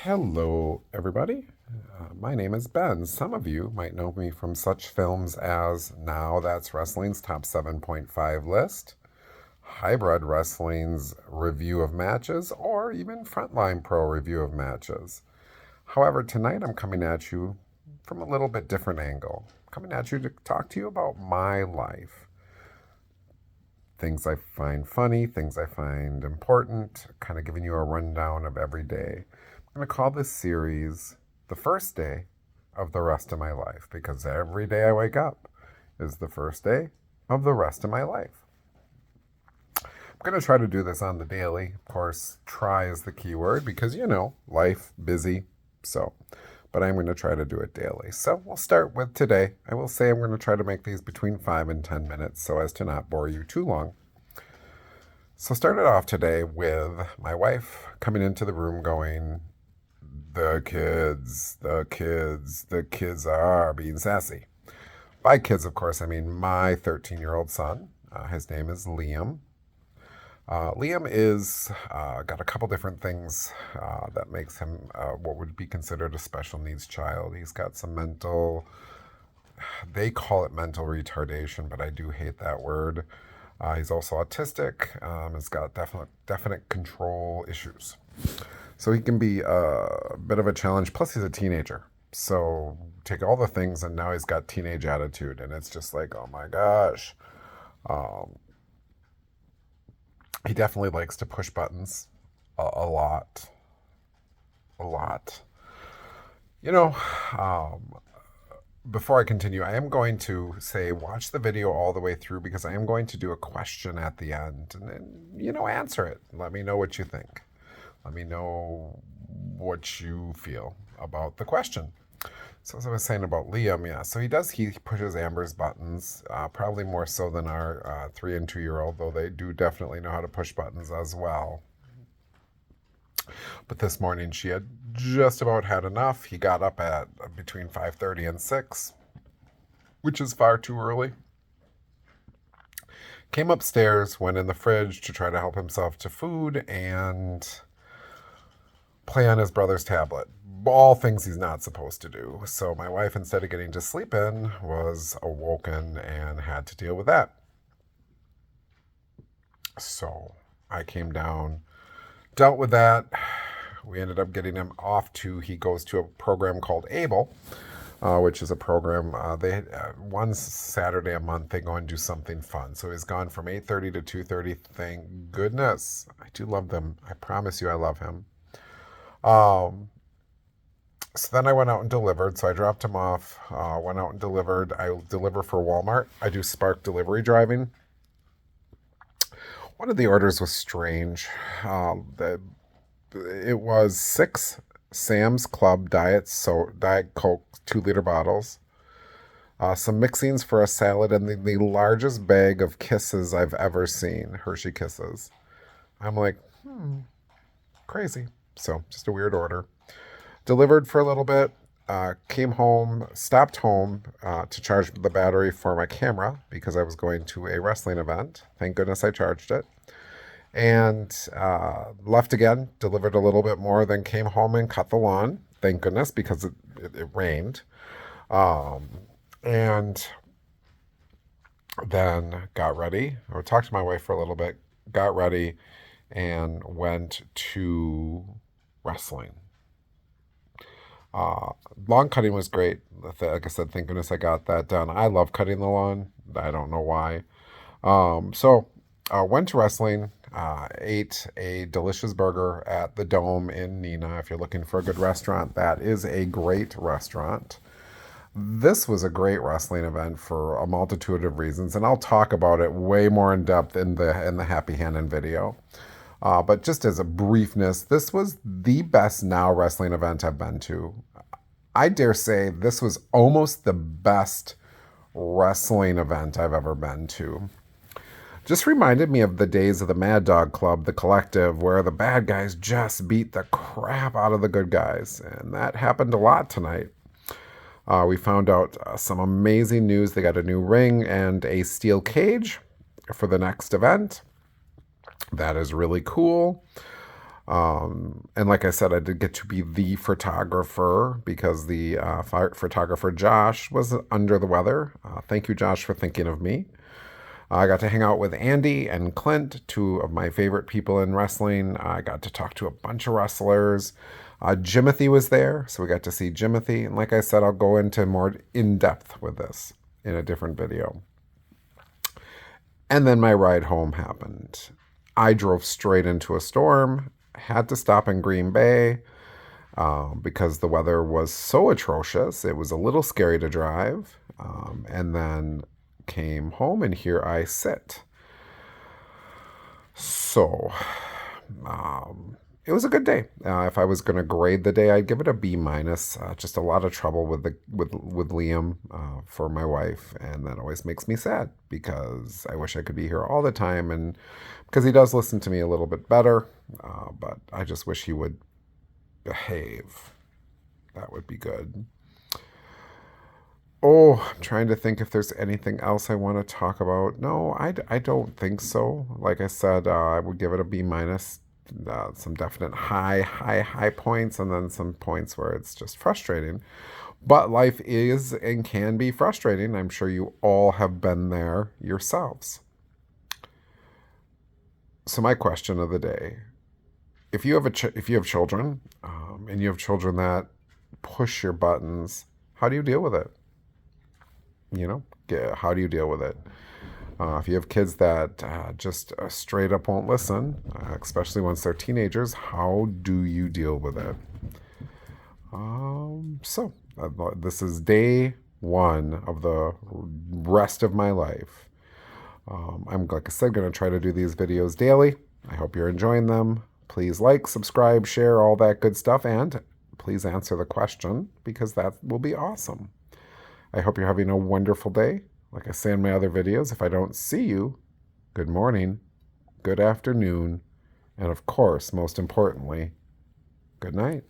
Hello, everybody. My name is Ben. Some of you might know me from such films as Now That's Wrestling's Top 7.5 list, Hybrid Wrestling's review of matches, or even Frontline Pro review of matches. However, tonight I'm coming at you from a little bit different angle. Coming at you to talk to you about my life. Things I find funny, things I find important, kind of giving you a rundown of every day. I'm going to call this series The First Day of the Rest of My Life because every day I wake up is the first day of the rest of my life. I'm going to try to do this on the daily. Of course, try is the key word because, life, busy, but I'm going to try to do it daily. So we'll start with today. I will say I'm going to try to make these between 5 and 10 minutes so as to not bore you too long. So started off today with my wife coming into the room going, the kids are being sassy. By kids, of course, I mean my 13-year-old son. His name is Liam. Liam is got a couple different things that makes him what would be considered a special needs child. He's got some they call it mental retardation, but I do hate that word. He's also autistic. He's got definite control issues. So he can be a bit of a challenge. Plus, he's a teenager. So take all the things, and now he's got teenage attitude. And it's just like, oh my gosh. He definitely likes to push buttons a lot. A lot. Before I continue, I am going to say watch the video all the way through because I am going to do a question at the end. And then, answer it. Let me know what you think. Let me know what you feel about the question. So as I was saying about Liam, so he pushes Amber's buttons, probably more so than our 3 and 2-year-old, though they do definitely know how to push buttons as well. But this morning she had just about had enough. He got up at between 5:30 and 6, which is far too early. Came upstairs, went in the fridge to try to help himself to food, and play on his brother's tablet. All things he's not supposed to do. So my wife, instead of getting to sleep in, was awoken and had to deal with that. So I came down, dealt with that. We ended up getting him off he goes to a program called ABLE, which is a program, one Saturday a month, they go and do something fun. So he's gone from 8:30 to 2:30. Thank goodness. I do love them. I promise you I love him. So then I went out and delivered. So I dropped him off, went out and delivered. I deliver for Walmart. I do Spark delivery driving. One of the orders was strange. It was 6 Sam's Club Diet Coke 2-liter bottles, some mixings for a salad, and the largest bag of Kisses I've ever seen, Hershey Kisses. I'm like, crazy. So just a weird order. Delivered for a little bit, came home, stopped home to charge the battery for my camera because I was going to a wrestling event. Thank goodness I charged it. And left again, delivered a little bit more, then came home and cut the lawn. Thank goodness, because it rained. And then got ready. I talked to my wife for a little bit, got ready, and went to wrestling. Lawn cutting was great. Like I said, thank goodness I got that done. I love cutting the lawn. I don't know why. So went to wrestling, ate a delicious burger at the Dome in Neenah. If you're looking for a good restaurant, that is a great restaurant. This was a great wrestling event for a multitude of reasons, and I'll talk about it way more in depth in the Happy Hannon video. But just as a briefness, this was the best Now wrestling event I've been to. I dare say this was almost the best wrestling event I've ever been to. Just reminded me of the days of the Mad Dog Club, the Collective, where the bad guys just beat the crap out of the good guys. And that happened a lot tonight. We found out some amazing news. They got a new ring and a steel cage for the next event. That is really cool. And like I said, I did get to be the photographer because the photographer Josh was under the weather. Thank you, Josh, for thinking of me. I got to hang out with Andy and Clint, two of my favorite people in wrestling. I got to talk to a bunch of wrestlers. Jimothy was there, so we got to see Jimothy. And like I said, I'll go into more in depth with this in a different video. And then my ride home happened. I drove straight into a storm, had to stop in Green Bay because the weather was so atrocious. It was a little scary to drive. And then came home, and here I sit. So, it was a good day. If I was going to grade the day, I'd give it a B minus. Just a lot of trouble with Liam for my wife, and that always makes me sad because I wish I could be here all the time, and because he does listen to me a little bit better, but I just wish he would behave. That would be good. Oh, I'm trying to think if there's anything else I want to talk about. No, I don't think so. Like I said, I would give it a B minus. Some definite high points, and then some points where it's just frustrating. But life is and can be frustrating. I'm sure you all have been there yourselves. So my question of the day: if you have children, and you have children that push your buttons, how do you deal with it? How do you deal with it? If you have kids that just straight up won't listen, especially once they're teenagers, how do you deal with it? This is day one of the rest of my life. I'm, like I said, going to try to do these videos daily. I hope you're enjoying them. Please like, subscribe, share, all that good stuff, and please answer the question because that will be awesome. I hope you're having a wonderful day. Like I say in my other videos, if I don't see you, good morning, good afternoon, and of course, most importantly, good night.